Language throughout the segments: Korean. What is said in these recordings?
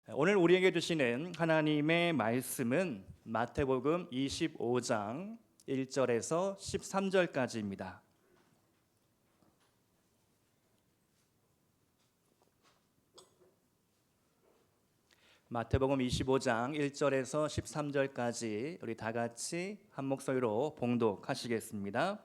오늘 우리에게 주시는 하나님의 말씀은 마태복음 25장 1절에서 13절까지입니다. 마태복음 25장 1절에서 13절까지 우리 다 같이 한 목소리로 봉독하시겠습니다.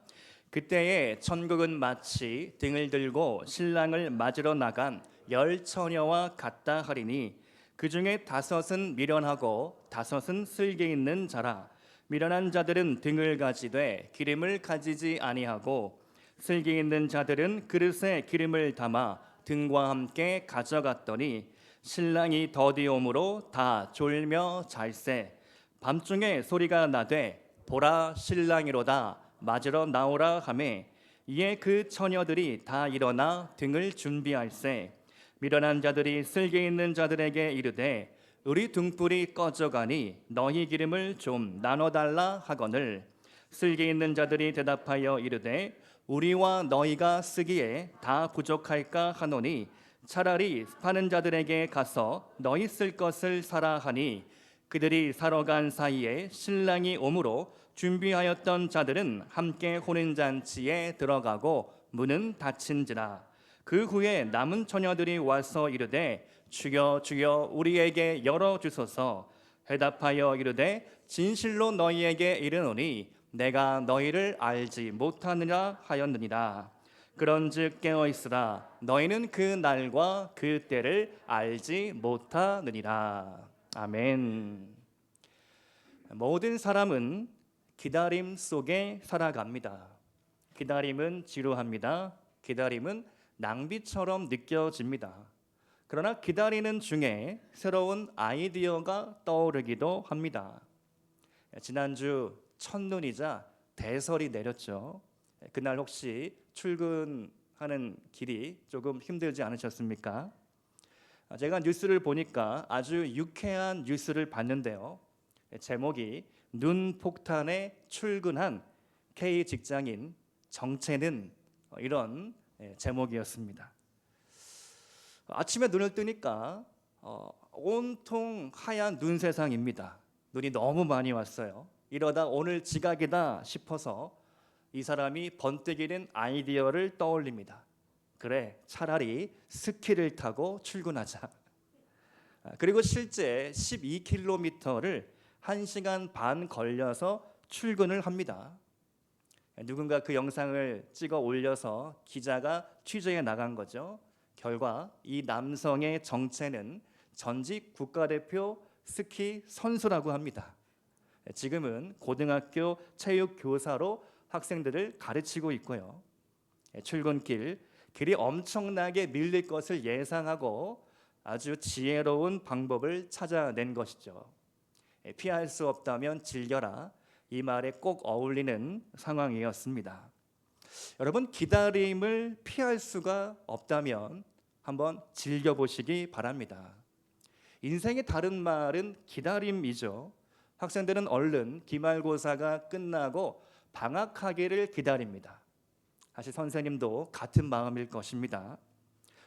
그때에 천국은 마치 등을 들고 신랑을 맞으러 나간 열 처녀와 같다 하리니 그 중에 다섯은 미련하고 다섯은 슬기 있는 자라. 미련한 자들은 등을 가지되 기름을 가지지 아니하고 슬기 있는 자들은 그릇에 기름을 담아 등과 함께 가져갔더니 신랑이 더디오므로 다 졸며 잘세. 밤중에 소리가 나되 보라 신랑이로다 맞으러 나오라 하매 이에 그 처녀들이 다 일어나 등을 준비할세. 미련한 자들이 슬기 있는 자들에게 이르되 우리 등불이 꺼져가니 너희 기름을 좀 나눠달라 하거늘 슬기 있는 자들이 대답하여 이르되 우리와 너희가 쓰기에 다 부족할까 하노니 차라리 파는 자들에게 가서 너희 쓸 것을 사라 하니 그들이 사러 간 사이에 신랑이 오므로 준비하였던 자들은 함께 혼인잔치에 들어가고 문은 닫힌지라. 그 후에 남은 처녀들이 와서 이르되 주여 주여 우리에게 열어주소서. 대답하여 이르되 진실로 너희에게 이르노니 내가 너희를 알지 못하느냐 하였느니라. 그런즉 깨어있으라. 너희는 그 날과 그 때를 알지 못하느니라. 아멘. 모든 사람은 기다림 속에 살아갑니다. 기다림은 지루합니다. 기다림은 낭비처럼 느껴집니다. 그러나 기다리는 중에 새로운 아이디어가 떠오르기도 합니다. 지난주 첫눈이자 대설이 내렸죠. 그날 혹시 출근하는 길이 조금 힘들지 않으셨습니까? 제가 뉴스를 보니까 아주 유쾌한 뉴스를 봤는데요. 제목이 눈 폭탄에 출근한 K 직장인 정체는 이런 제목이었습니다. 아침에 눈을 뜨니까 온통 하얀 눈 세상입니다. 눈이 너무 많이 왔어요. 이러다 오늘 지각이다 싶어서 이 사람이 번뜩이는 아이디어를 떠올립니다. 그래, 차라리 스키를 타고 출근하자. 그리고 실제 12km를 1시간 반 걸려서 출근을 합니다. 누군가 그 영상을 찍어 올려서 기자가 취재해 나간 거죠. 결과 이 남성의 정체는 전직 국가대표 스키 선수라고 합니다. 지금은 고등학교 체육 교사로 학생들을 가르치고 있고요. 길이 엄청나게 밀릴 것을 예상하고 아주 지혜로운 방법을 찾아낸 것이죠. 피할 수 없다면 즐겨라. 이 말에 꼭 어울리는 상황이었습니다. 여러분, 기다림을 피할 수가 없다면 한번 즐겨보시기 바랍니다. 인생의 다른 말은 기다림이죠. 학생들은 얼른 기말고사가 끝나고 방학하기를 기다립니다. 사실 선생님도 같은 마음일 것입니다.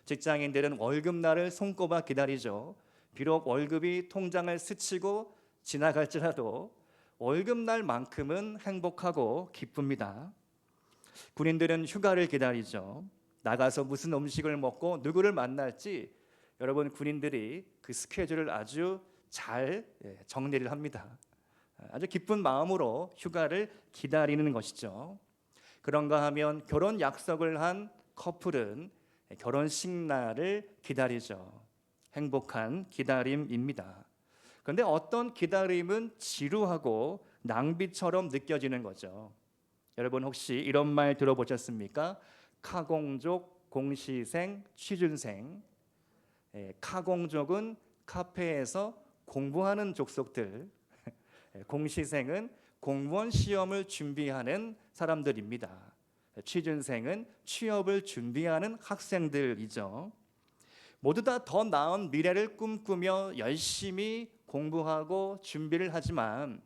직장인들은 월급날을 손꼽아 기다리죠. 비록 월급이 통장을 스치고 지나갈지라도 월급날만큼은 행복하고 기쁩니다. 군인들은 휴가를 기다리죠. 나가서 무슨 음식을 먹고 누구를 만날지 여러분, 군인들이 그 스케줄을 아주 잘 정리를 합니다. 아주 기쁜 마음으로 휴가를 기다리는 것이죠. 그런가 하면 결혼 약속을 한 커플은 결혼식 날을 기다리죠. 행복한 기다림입니다. 그런데 어떤 기다림은 지루하고 낭비처럼 느껴지는 거죠. 여러분 혹시 이런 말 들어보셨습니까? 카공족, 공시생, 취준생. 카공족은 카페에서 공부하는 족속들, 공시생은 공무원 시험을 준비하는 사람들입니다. 취준생은 취업을 준비하는 학생들이죠. 모두 다 더 나은 미래를 꿈꾸며 열심히 공부하고 준비를 하지만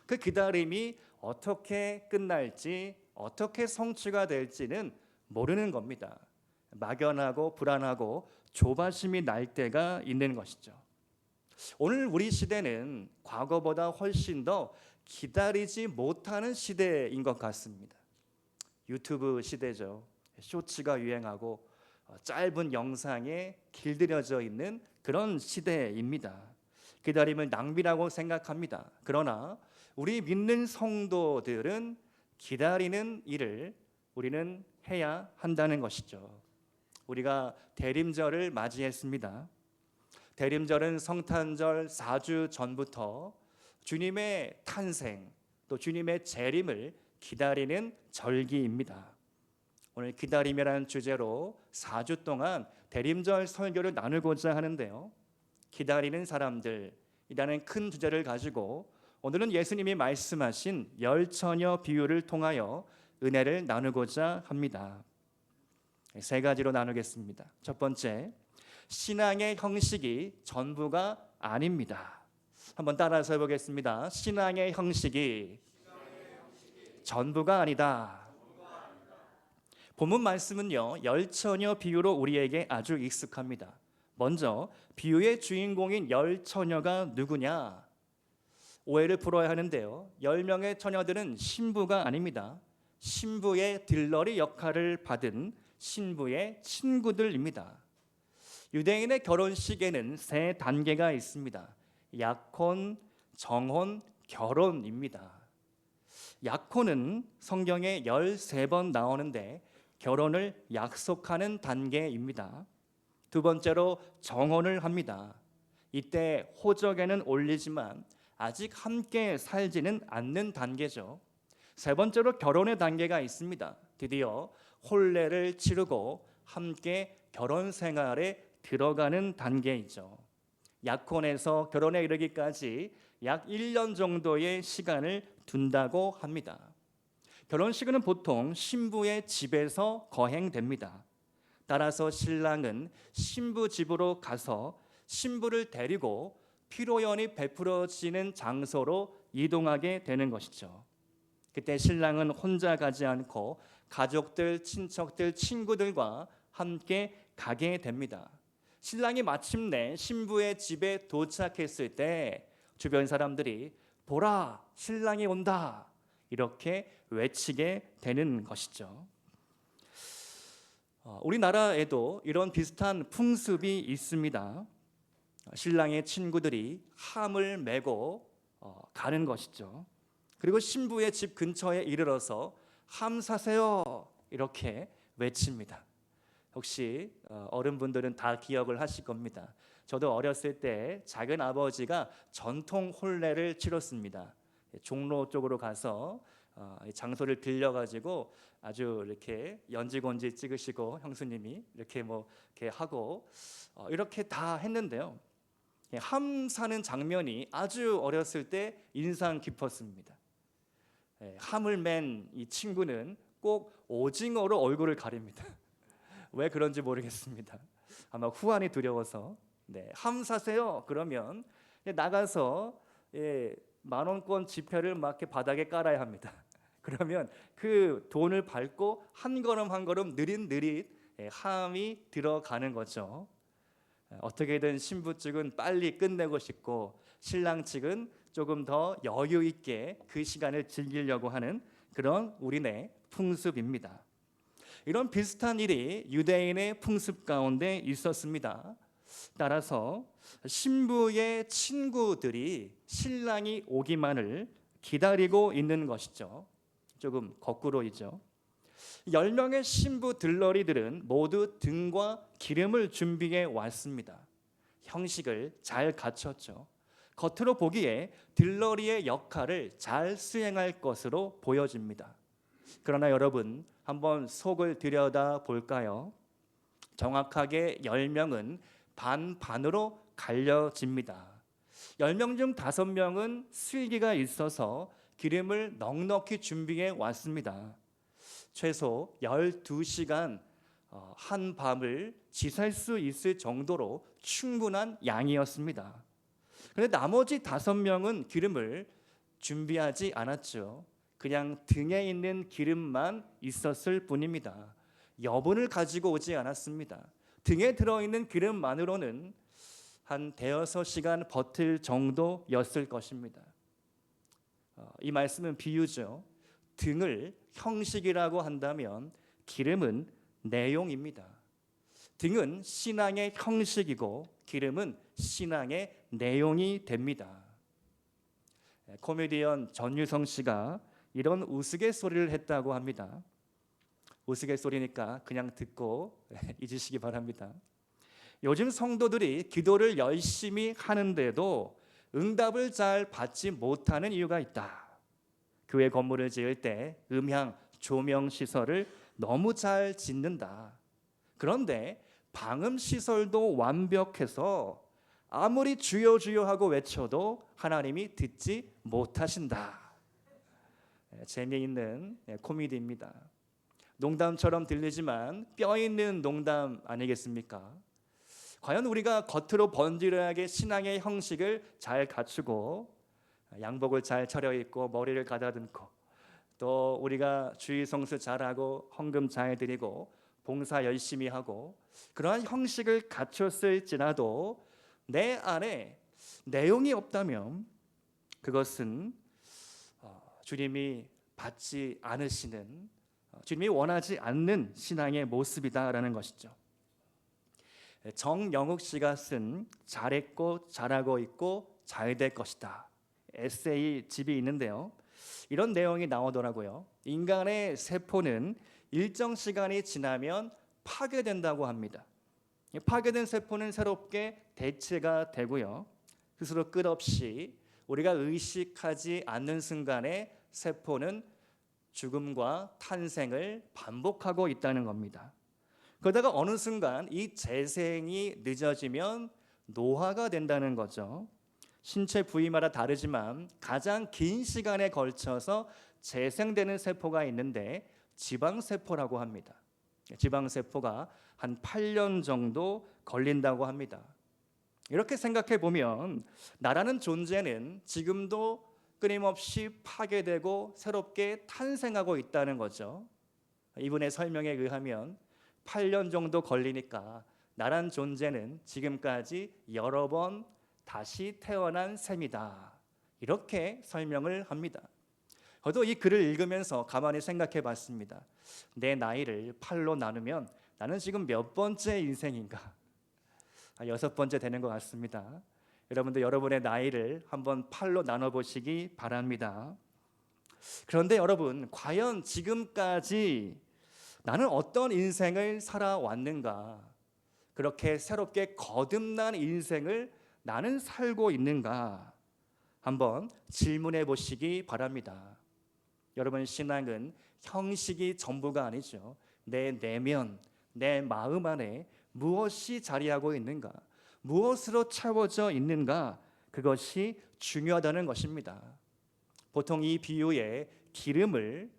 그 기다림이 어떻게 끝날지, 어떻게 성취가 될지는 모르는 겁니다. 막연하고 불안하고 조바심이 날 때가 있는 것이죠. 오늘 우리 시대는 과거보다 훨씬 더 기다리지 못하는 시대인 것 같습니다. 유튜브 시대죠. 쇼츠가 유행하고 짧은 영상에 길들여져 있는 그런 시대입니다. 기다림을 낭비라고 생각합니다. 그러나 우리 믿는 성도들은 기다리는 일을 우리는 해야 한다는 것이죠. 우리가 대림절을 맞이했습니다. 대림절은 성탄절 4주 전부터 주님의 탄생, 또 주님의 재림을 기다리는 절기입니다. 오늘 기다림이라는 주제로 4주 동안 대림절 설교를 나누고자 하는데요. 기다리는 사람들이라는 큰 주제를 가지고 오늘은 예수님이 말씀하신 열 처녀 비유를 통하여 은혜를 나누고자 합니다. 세 가지로 나누겠습니다. 첫 번째, 신앙의 형식이 전부가 아닙니다. 한번 따라서 해보겠습니다. 신앙의 형식이 전부가 아니다. 본문 말씀은요, 열 처녀 비유로 우리에게 아주 익숙합니다. 먼저 비유의 주인공인 열 처녀가 누구냐? 오해를 풀어야 하는데요. 10명의 처녀들은 신부가 아닙니다. 신부의 들러리 역할을 받은 신부의 친구들입니다. 유대인의 결혼식에는 세 단계가 있습니다. 약혼, 정혼, 결혼입니다. 약혼은 성경에 13번 나오는데 결혼을 약속하는 단계입니다. 두 번째로 정혼을 합니다. 이때 호적에는 올리지만 아직 함께 살지는 않는 단계죠. 세 번째로 결혼의 단계가 있습니다. 드디어 혼례를 치르고 함께 결혼 생활에 들어가는 단계이죠. 약혼에서 결혼에 이르기까지 약 1년 정도의 시간을 둔다고 합니다. 결혼식은 보통 신부의 집에서 거행됩니다. 따라서 신랑은 신부 집으로 가서 신부를 데리고 피로연이 베풀어지는 장소로 이동하게 되는 것이죠. 그때 신랑은 혼자 가지 않고 가족들, 친척들, 친구들과 함께 가게 됩니다. 신랑이 마침내 신부의 집에 도착했을 때 주변 사람들이 보라, 신랑이 온다 이렇게 외치게 되는 것이죠. 우리나라에도 이런 비슷한 풍습이 있습니다. 신랑의 친구들이 함을 메고 가는 것이죠. 그리고 신부의 집 근처에 이르러서 함 사세요 이렇게 외칩니다. 혹시 어른분들은 다 기억을 하실 겁니다. 저도 어렸을 때 작은 아버지가 전통 혼례를 치렀습니다. 종로 쪽으로 가서 장소를 빌려가지고 아주 이렇게 연지곤지 찍으시고 형수님이 이렇게 이렇게 하고 이렇게 다 했는데요. 함 사는 장면이 아주 어렸을 때 인상 깊었습니다. 함을 맨 이 친구는 꼭 오징어로 얼굴을 가립니다. 왜 그런지 모르겠습니다. 아마 후환이 두려워서. 함 사세요. 그러면 나가서 10,000원권 지폐를 막 이렇게 바닥에 깔아야 합니다. 그러면 그 돈을 밟고 한 걸음 한 걸음 느릿느릿 함이 들어가는 거죠. 어떻게든 신부 측은 빨리 끝내고 싶고 신랑 측은 조금 더 여유 있게 그 시간을 즐기려고 하는 그런 우리네 풍습입니다. 이런 비슷한 일이 유대인의 풍습 가운데 있었습니다. 따라서 신부의 친구들이 신랑이 오기만을 기다리고 있는 것이죠. 조금 거꾸로이죠. 10명의 신부 들러리들은 모두 등과 기름을 준비해 왔습니다. 형식을 잘 갖췄죠. 겉으로 보기에 들러리의 역할을 잘 수행할 것으로 보여집니다. 그러나 여러분 한번 속을 들여다 볼까요? 정확하게 10명은 반반으로 갈려집니다. 10명 중 5명은 슬기가 있어서 기름을 넉넉히 준비해 왔습니다. 최소 12시간 한 밤을 지살 수 있을 정도로 충분한 양이었습니다. 그런데 나머지 5명은 기름을 준비하지 않았죠. 그냥 등에 있는 기름만 있었을 뿐입니다. 여분을 가지고 오지 않았습니다. 등에 들어있는 기름만으로는 한 대여섯 시간 버틸 정도였을 것입니다. 이 말씀은 비유죠. 등을 형식이라고 한다면 기름은 내용입니다. 등은 신앙의 형식이고 기름은 신앙의 내용이 됩니다. 코미디언 전유성 씨가 이런 우스갯소리를 했다고 합니다. 우스갯소리니까 그냥 듣고 잊으시기 바랍니다. 요즘 성도들이 기도를 열심히 하는데도 응답을 잘 받지 못하는 이유가 있다. 교회 건물을 지을 때 음향, 조명 시설을 너무 잘 짓는다. 그런데 방음 시설도 완벽해서 아무리 주여 주여 하고 외쳐도 하나님이 듣지 못하신다. 재미있는 코미디입니다. 농담처럼 들리지만 뼈 있는 농담 아니겠습니까? 과연 우리가 겉으로 번지르하게 신앙의 형식을 잘 갖추고 양복을 잘 차려입고 머리를 가다듬고 또 우리가 주의 성수 잘하고 헌금 잘 드리고 봉사 열심히 하고 그러한 형식을 갖췄을지라도 내 안에 내용이 없다면 그것은 주님이 받지 않으시는, 주님이 원하지 않는 신앙의 모습이다라는 것이죠. 정영욱 씨가 쓴 잘했고 잘하고 있고 잘 될 것이다 에세이 집이 있는데요, 이런 내용이 나오더라고요. 인간의 세포는 일정 시간이 지나면 파괴된다고 합니다. 파괴된 세포는 새롭게 대체가 되고요, 스스로 끝없이 우리가 의식하지 않는 순간에 세포는 죽음과 탄생을 반복하고 있다는 겁니다. 그러다가 어느 순간 이 재생이 늦어지면 노화가 된다는 거죠. 신체 부위마다 다르지만 가장 긴 시간에 걸쳐서 재생되는 세포가 있는데 지방세포라고 합니다. 지방세포가 한 8년 정도 걸린다고 합니다. 이렇게 생각해 보면 나라는 존재는 지금도 끊임없이 파괴되고 새롭게 탄생하고 있다는 거죠. 이분의 설명에 의하면 8년 정도 걸리니까 나란 존재는 지금까지 여러 번 다시 태어난 셈이다, 이렇게 설명을 합니다. 저도 이 글을 읽으면서 가만히 생각해 봤습니다. 내 나이를 8로 나누면 나는 지금 몇 번째 인생인가? 6번째 되는 것 같습니다. 여러분도 여러분의 나이를 한번 8로 나눠보시기 바랍니다. 그런데 여러분, 과연 지금까지 나는 어떤 인생을 살아왔는가? 그렇게 새롭게 거듭난 인생을 나는 살고 있는가? 한번 질문해 보시기 바랍니다. 여러분, 신앙은 형식이 전부가 아니죠. 내 내면, 내 마음 안에 무엇이 자리하고 있는가? 무엇으로 채워져 있는가? 그것이 중요하다는 것입니다. 보통 이 비유에 기름을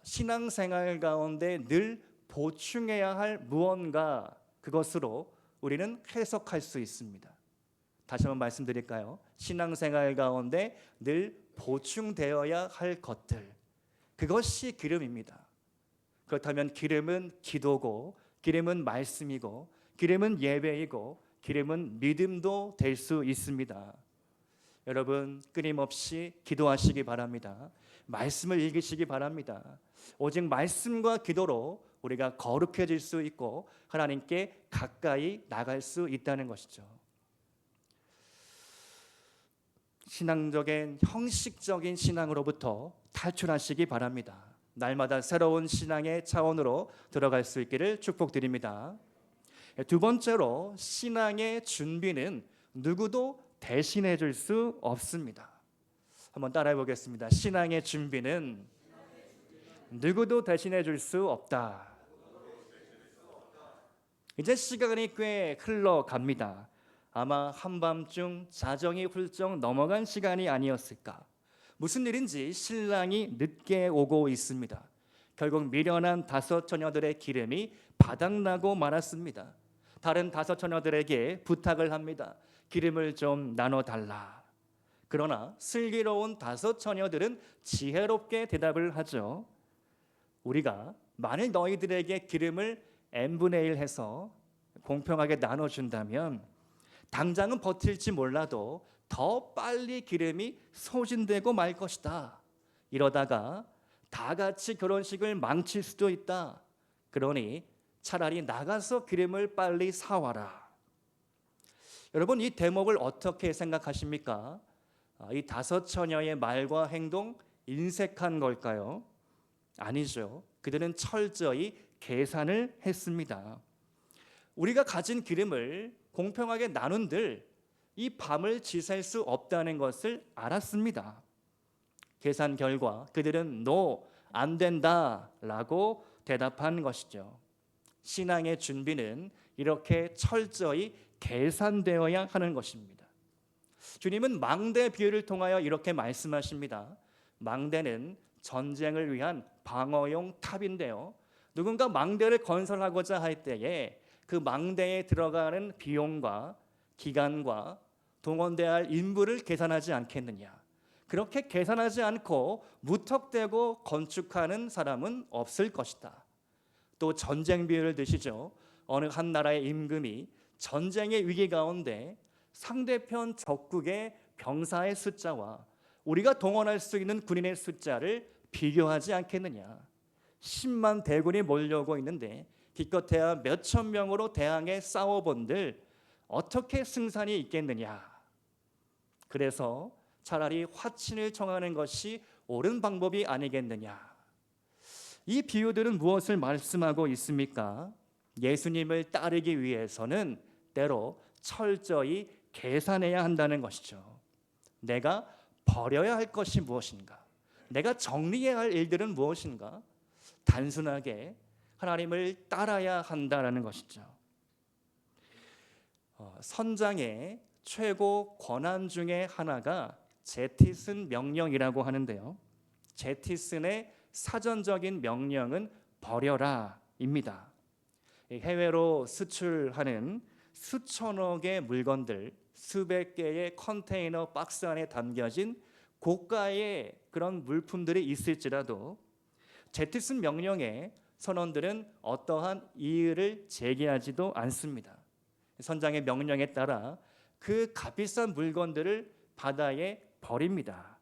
신앙생활 가운데 늘 보충해야 할 무언가, 그것으로 우리는 해석할 수 있습니다. 다시 한번 말씀드릴까요? 신앙생활 가운데 늘 보충되어야 할 것들, 그것이 기름입니다. 그렇다면 기름은 기도고, 기름은 말씀이고, 기름은 예배이고, 기름은 믿음도 될 수 있습니다. 여러분, 끊임없이 기도하시기 바랍니다. 말씀을 읽으시기 바랍니다. 오직 말씀과 기도로 우리가 거룩해질 수 있고 하나님께 가까이 나갈 수 있다는 것이죠. 신앙적인 형식적인 신앙으로부터 탈출하시기 바랍니다. 날마다 새로운 신앙의 차원으로 들어갈 수 있기를 축복드립니다. 두 번째로, 신앙의 준비는 누구도 대신해 줄 수 없습니다. 한번 따라해 보겠습니다. 신앙의 준비는 누구도 대신해 줄 수 없다. 이제 시간이 꽤 흘러갑니다. 아마 한밤중 자정이 훌쩍 넘어간 시간이 아니었을까. 무슨 일인지 신랑이 늦게 오고 있습니다. 결국 미련한 5 처녀들의 기름이 바닥나고 말았습니다. 다른 5 처녀들에게 부탁을 합니다. 기름을 좀 나눠달라. 그러나 슬기로운 5 처녀들은 지혜롭게 대답을 하죠. 우리가 만일 너희들에게 기름을 n분의 1 해서 공평하게 나눠준다면 당장은 버틸지 몰라도 더 빨리 기름이 소진되고 말 것이다. 이러다가 다 같이 결혼식을 망칠 수도 있다. 그러니 차라리 나가서 기름을 빨리 사와라. 여러분, 이 대목을 어떻게 생각하십니까? 이 다섯 처녀의 말과 행동 인색한 걸까요? 아니죠. 그들은 철저히 계산을 했습니다. 우리가 가진 기름을 공평하게 나눈들 이 밤을 지샐 수 없다는 것을 알았습니다. 계산 결과 그들은 "노, 안 된다라고 대답한 것이죠. 신앙의 준비는 이렇게 철저히 계산되어야 하는 것입니다. 주님은 망대 비유를 통하여 이렇게 말씀하십니다. 망대는 전쟁을 위한 방어용 탑인데요, 누군가 망대를 건설하고자 할 때에 그 망대에 들어가는 비용과 기간과 동원돼야 할 인부를 계산하지 않겠느냐. 그렇게 계산하지 않고 무턱대고 건축하는 사람은 없을 것이다. 또 전쟁 비유를 드시죠. 어느 한 나라의 임금이 전쟁의 위기 가운데 상대편 적국의 병사의 숫자와 우리가 동원할 수 있는 군인의 숫자를 비교하지 않겠느냐. 10만 대군이 몰려오고 있는데 기껏해야 몇천 명으로 대항해 싸워본들 어떻게 승산이 있겠느냐. 그래서 차라리 화친을 청하는 것이 옳은 방법이 아니겠느냐. 이 비유들은 무엇을 말씀하고 있습니까? 예수님을 따르기 위해서는 때로 철저히 계산해야 한다는 것이죠. 내가 버려야 할 것이 무엇인가? 내가 정리해야 할 일들은 무엇인가? 단순하게 하나님을 따라야 한다는 것이죠. 선장의 최고 권한 중에 하나가 제티슨 명령이라고 하는데요, 제티슨의 사전적인 명령은 버려라입니다. 해외로 수출하는 수천억의 물건들, 수백 개의 컨테이너 박스 안에 담겨진 고가의 그런 물품들이 있을지라도 제티슨 명령의 선원들은 어떠한 이의를 제기하지도 않습니다. 선장의 명령에 따라 그 값비싼 물건들을 바다에 버립니다.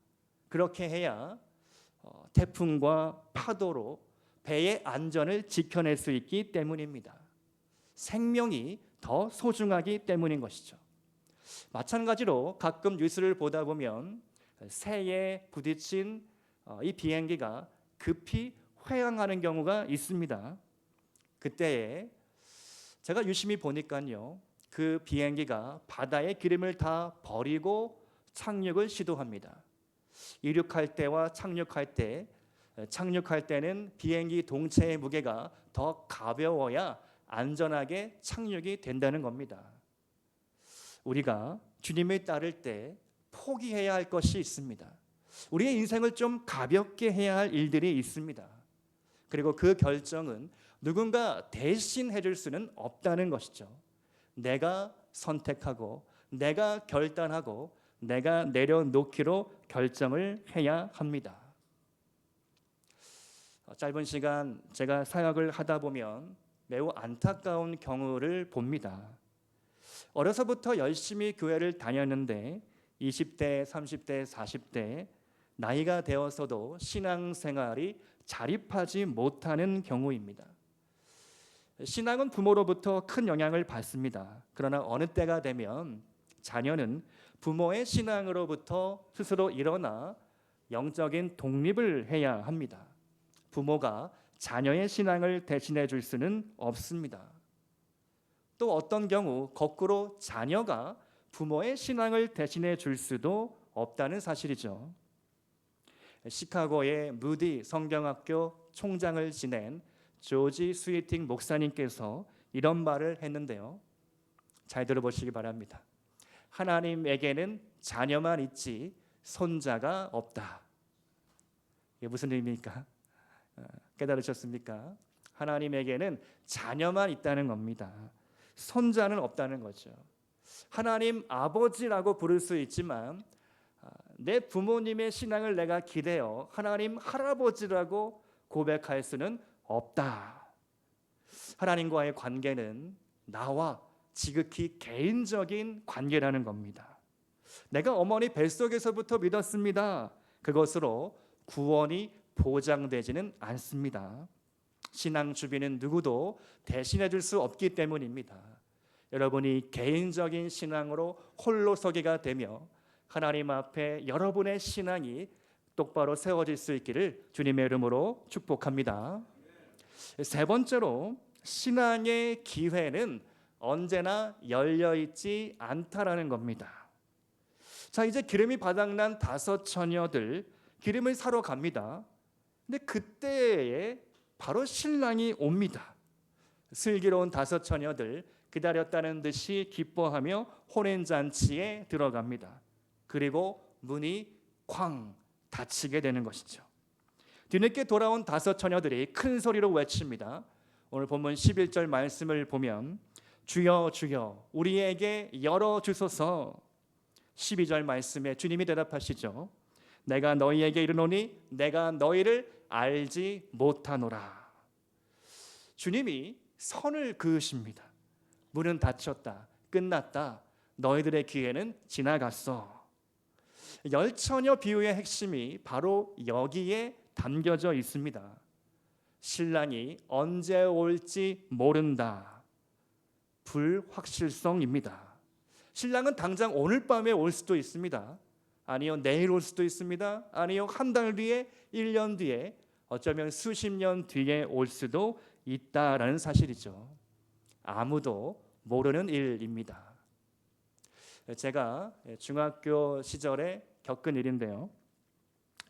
그렇게 해야 태풍과 파도로 배의 안전을 지켜낼 수 있기 때문입니다. 생명이 더 소중하기 때문인 것이죠. 마찬가지로 가끔 뉴스를 보다 보면 새에 부딪힌 이 비행기가 급히 회항하는 경우가 있습니다. 그때에 제가 유심히 보니까요, 그 비행기가 바다에 기름을 다 버리고 착륙을 시도합니다. 이륙할 때와 착륙할 때는 비행기 동체의 무게가 더 가벼워야 안전하게 착륙이 된다는 겁니다. 우리가 주님을 따를 때 포기해야 할 것이 있습니다. 우리의 인생을 좀 가볍게 해야 할 일들이 있습니다. 그리고 그 결정은 누군가 대신 해줄 수는 없다는 것이죠. 내가 선택하고 내가 결단하고 내가 내려놓기로 결정을 해야 합니다. 짧은 시간 제가 사역을 하다 보면 매우 안타까운 경우를 봅니다. 어려서부터 열심히 교회를 다녔는데 20대, 30대, 40대 나이가 되어서도 신앙생활이 자립하지 못하는 경우입니다. 신앙은 부모로부터 큰 영향을 받습니다. 그러나 어느 때가 되면 자녀는 부모의 신앙으로부터 스스로 일어나 영적인 독립을 해야 합니다. 부모가 자녀의 신앙을 대신해 줄 수는 없습니다. 또 어떤 경우 거꾸로 자녀가 부모의 신앙을 대신해 줄 수도 없다는 사실이죠. 시카고의 무디 성경학교 총장을 지낸 조지 스위팅 목사님께서 이런 말을 했는데요, 잘 들어보시기 바랍니다. 하나님에게는 자녀만 있지 손자가 없다. 이게 무슨 의미입니까? 깨달으셨습니까? 하나님에게는 자녀만 있다는 겁니다. 손자는 없다는 거죠. 하나님 아버지라고 부를 수 있지만 내 부모님의 신앙을 내가 기대어 하나님 할아버지라고 고백할 수는 없다. 하나님과의 관계는 나와 지극히 개인적인 관계라는 겁니다. 내가 어머니 뱃속에서부터 믿었습니다. 그것으로 구원이 보장되지는 않습니다. 신앙 주비는 누구도 대신해 줄 수 없기 때문입니다. 여러분이 개인적인 신앙으로 홀로 서기가 되며 하나님 앞에 여러분의 신앙이 똑바로 세워질 수 있기를 주님의 이름으로 축복합니다. 세 번째로, 신앙의 기회는 언제나 열려있지 않다라는 겁니다. 자, 이제 기름이 바닥난 5 처녀들 기름을 사러 갑니다. 근데 그때에 바로 신랑이 옵니다. 슬기로운 5 처녀들 기다렸다는 듯이 기뻐하며 혼인잔치에 들어갑니다. 그리고 문이 쾅 닫히게 되는 것이죠. 뒤늦게 돌아온 5 처녀들이 큰 소리로 외칩니다. 오늘 본문 11절 말씀을 보면 주여 주여 우리에게 열어주소서. 12절 말씀에 주님이 대답하시죠. 내가 너희에게 이르노니 내가 너희를 알지 못하노라. 주님이 선을 그으십니다. 문은 닫혔다. 끝났다. 너희들의 기회는 지나갔어. 10처녀 비유의 핵심이 바로 여기에 담겨져 있습니다. 신랑이 언제 올지 모른다. 불확실성입니다. 신랑은 당장 오늘 밤에 올 수도 있습니다. 아니요, 내일 올 수도 있습니다. 아니요, 한 달 뒤에, 1년 뒤에, 어쩌면 수십 년 뒤에 올 수도 있다라는 사실이죠. 아무도 모르는 일입니다. 제가 중학교 시절에 겪은 일인데요.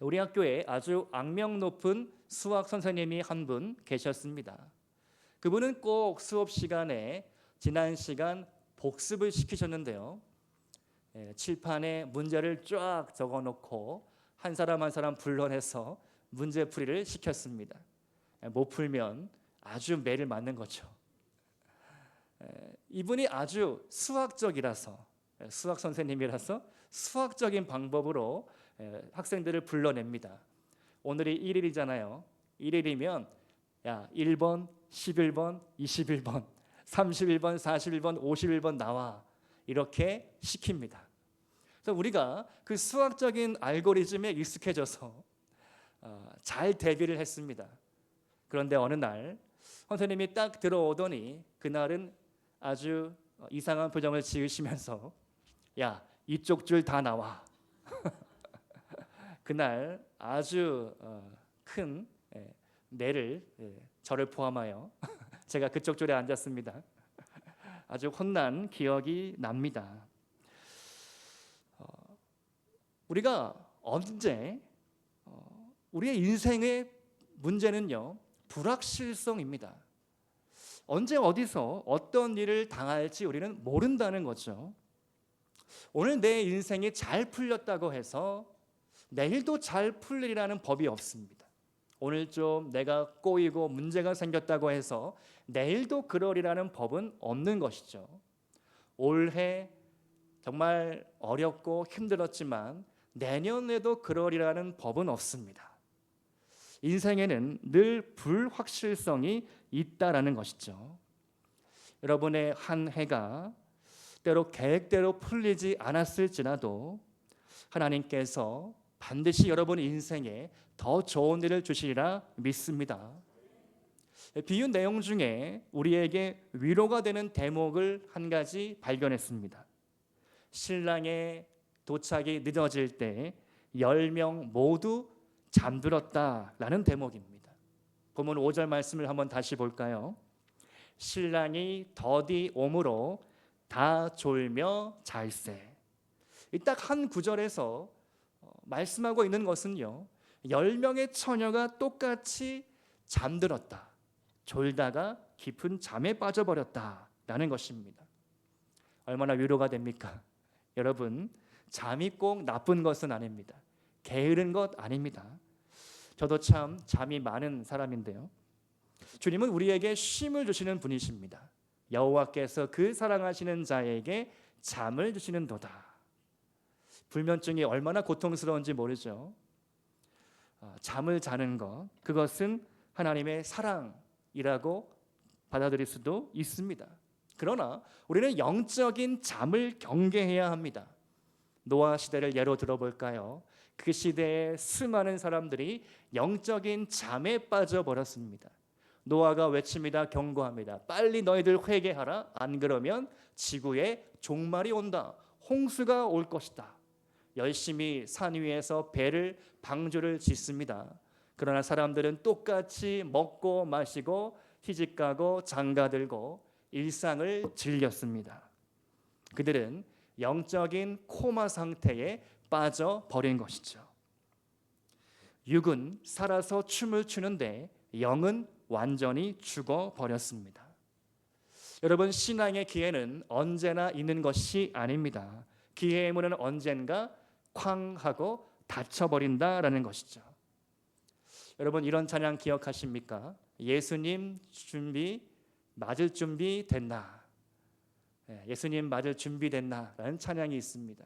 우리 학교에 아주 악명 높은 수학 선생님이 한 분 계셨습니다. 그분은 꼭 수업 시간에 지난 시간 복습을 시키셨는데요. 칠판에 문제를 쫙 적어놓고 한 사람 한 사람 불러내서 문제풀이를 시켰습니다. 못 풀면 아주 매를 맞는 거죠. 이분이 아주 수학적이라서, 수학 선생님이라서 수학적인 방법으로 학생들을 불러냅니다. 오늘이 1일이잖아요. 1일이면 야 1번, 11번, 21번, 31번, 41번, 51번 나와, 이렇게 시킵니다. 그래서 우리가 그 수학적인 알고리즘에 익숙해져서 잘 대비를 했습니다. 그런데 어느 날 선생님이 딱 들어오더니 그날은 아주 이상한 표정을 지으시면서 야 이쪽 줄 다 나와. 그날 아주 큰 매를, 저를 포함하여 제가 그쪽 줄에 앉았습니다. 아주 혼난 기억이 납니다. 우리가 언제 우리의 인생의 문제는요, 불확실성입니다. 언제 어디서 어떤 일을 당할지 우리는 모른다는 거죠. 오늘 내 인생이 잘 풀렸다고 해서 내일도 잘 풀리라는 법이 없습니다. 오늘 좀 내가 꼬이고 문제가 생겼다고 해서 내일도 그러리라는 법은 없는 것이죠. 올해 정말 어렵고 힘들었지만 내년에도 그러리라는 법은 없습니다. 인생에는 늘 불확실성이 있다라는 것이죠. 여러분의 한 해가 때로 계획대로 풀리지 않았을지라도 하나님께서 반드시 여러분 인생에 더 좋은 일을 주시리라 믿습니다. 비유 내용 중에 우리에게 위로가 되는 대목을 한 가지 발견했습니다. 신랑의 도착이 늦어질 때 10명 모두 잠들었다라는 대목입니다. 본문 5절 말씀을 한번 다시 볼까요? 신랑이 더디 오므로 다 졸며 잘세. 딱 한 구절에서 말씀하고 있는 것은요, 10명의 처녀가 똑같이 잠들었다, 졸다가 깊은 잠에 빠져버렸다라는 것입니다. 얼마나 위로가 됩니까? 여러분, 잠이 꼭 나쁜 것은 아닙니다. 게으른 것 아닙니다. 저도 참 잠이 많은 사람인데요, 주님은 우리에게 쉼을 주시는 분이십니다. 여호와께서 그 사랑하시는 자에게 잠을 주시는도다. 불면증이 얼마나 고통스러운지 모르죠. 잠을 자는 것, 그것은 하나님의 사랑이라고 받아들일 수도 있습니다. 그러나 우리는 영적인 잠을 경계해야 합니다. 노아 시대를 예로 들어볼까요? 그 시대에 수많은 사람들이 영적인 잠에 빠져버렸습니다. 노아가 외칩니다. 경고합니다. 빨리 너희들 회개하라. 안 그러면 지구에 종말이 온다. 홍수가 올 것이다. 열심히 산 위에서 배를 방주를 짓습니다. 그러나 사람들은 똑같이 먹고 마시고 시집가고 장가들고 일상을 즐겼습니다. 그들은 영적인 코마 상태에 빠져버린 것이죠. 육은 살아서 춤을 추는데 영은 완전히 죽어버렸습니다. 여러분, 신앙의 기회는 언제나 있는 것이 아닙니다. 기회의 문은 언젠가 쾅 하고 닫혀버린다라는 것이죠. 여러분, 이런 찬양 기억하십니까? 예수님 맞을 준비 됐나? 예수님 맞을 준비 됐나? 라는 찬양이 있습니다.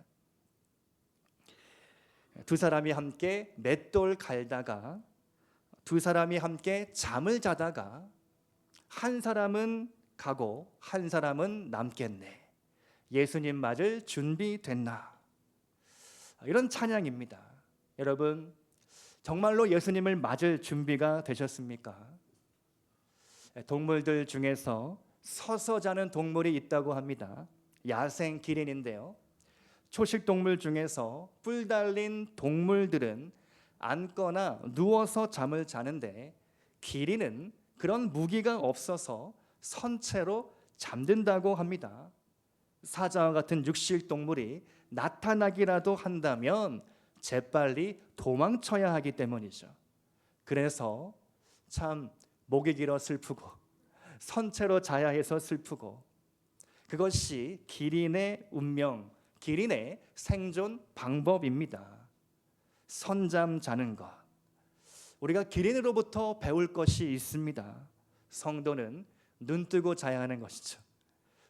두 사람이 함께 맷돌 갈다가, 두 사람이 함께 잠을 자다가 한 사람은 가고 한 사람은 남겠네. 예수님 맞을 준비 됐나? 이런 찬양입니다. 여러분, 정말로 예수님을 맞을 준비가 되셨습니까? 동물들 중에서 서서 자는 동물이 있다고 합니다. 야생 기린인데요. 초식 동물 중에서 뿔 달린 동물들은 앉거나 누워서 잠을 자는데 기린은 그런 무기가 없어서 선체로 잠든다고 합니다. 사자와 같은 육식 동물이 나타나기라도 한다면 재빨리 도망쳐야 하기 때문이죠. 그래서 참 목이 길어 슬프고 선체로 자야 해서 슬프고, 그것이 기린의 운명, 기린의 생존 방법입니다. 선잠 자는 것. 우리가 기린으로부터 배울 것이 있습니다. 성도는 눈 뜨고 자야 하는 것이죠.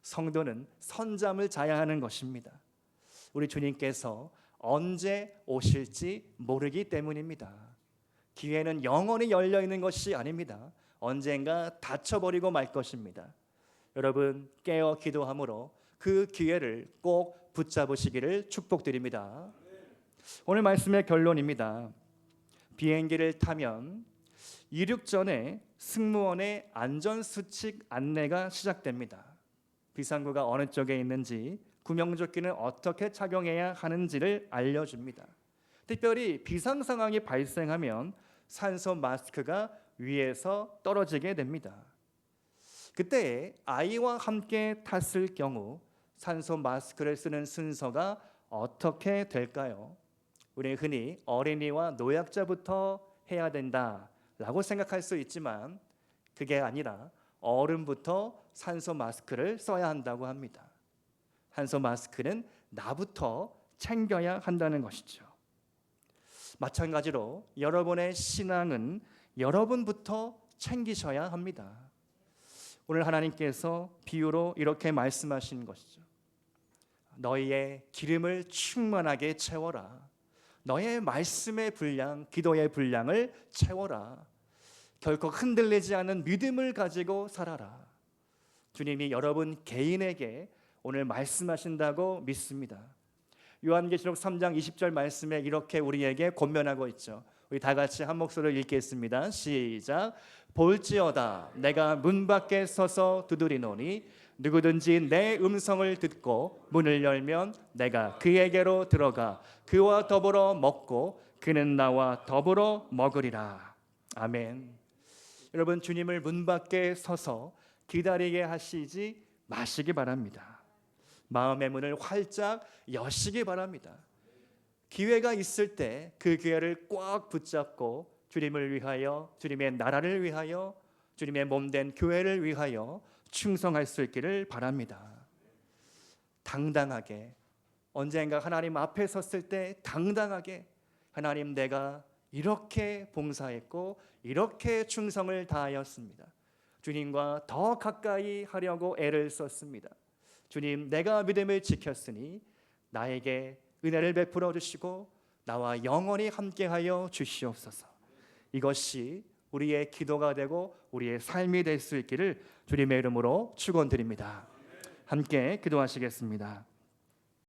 성도는 선잠을 자야 하는 것입니다. 우리 주님께서 언제 오실지 모르기 때문입니다. 기회는 영원히 열려 있는 것이 아닙니다. 언젠가 닫혀버리고 말 것입니다. 여러분, 깨어 기도함으로 그 기회를 꼭 붙잡으시기를 축복드립니다. 오늘 말씀의 결론입니다. 비행기를 타면 이륙 전에 승무원의 안전수칙 안내가 시작됩니다. 비상구가 어느 쪽에 있는지, 구명조끼는 어떻게 착용해야 하는지를 알려줍니다. 특별히 비상 상황이 발생하면 산소 마스크가 위에서 떨어지게 됩니다. 그때 아이와 함께 탔을 경우 산소 마스크를 쓰는 순서가 어떻게 될까요? 우리 흔히 어린이와 노약자부터 해야 된다라고 생각할 수 있지만 그게 아니라 어른부터 산소 마스크를 써야 한다고 합니다. 산소 마스크는 나부터 챙겨야 한다는 것이죠. 마찬가지로 여러분의 신앙은 여러분부터 챙기셔야 합니다. 오늘 하나님께서 비유로 이렇게 말씀하신 것이죠. 너희의 기름을 충만하게 채워라. 너의 말씀의 분량, 기도의 분량을 채워라. 결코 흔들리지 않는 믿음을 가지고 살아라. 주님이 여러분 개인에게 오늘 말씀하신다고 믿습니다. 요한계시록 3장 20절 말씀에 이렇게 우리에게 권면하고 있죠. 우리 다 같이 한 목소리로 읽겠습니다. 시작. 볼지어다 내가 문 밖에 서서 두드리노니 누구든지 내 음성을 듣고 문을 열면 내가 그에게로 들어가 그와 더불어 먹고 그는 나와 더불어 먹으리라. 아멘. 여러분, 주님을 문 밖에 서서 기다리게 하시지 마시기 바랍니다. 마음의 문을 활짝 여시기 바랍니다. 기회가 있을 때 그 기회를 꽉 붙잡고 주님을 위하여, 주님의 나라를 위하여, 주님의 몸된 교회를 위하여 충성할 수 있기를 바랍니다. 당당하게, 언젠가 하나님 앞에 섰을 때 당당하게, 하나님 내가 이렇게 봉사했고 이렇게 충성을 다하였습니다. 주님과 더 가까이 하려고 애를 썼습니다. 주님, 내가 믿음을 지켰으니 나에게 은혜를 베풀어 주시고 나와 영원히 함께하여 주시옵소서. 이것이 우리의 기도가 되고 우리의 삶이 될 수 있기를 주님의 이름으로 축원드립니다. 함께 기도하시겠습니다.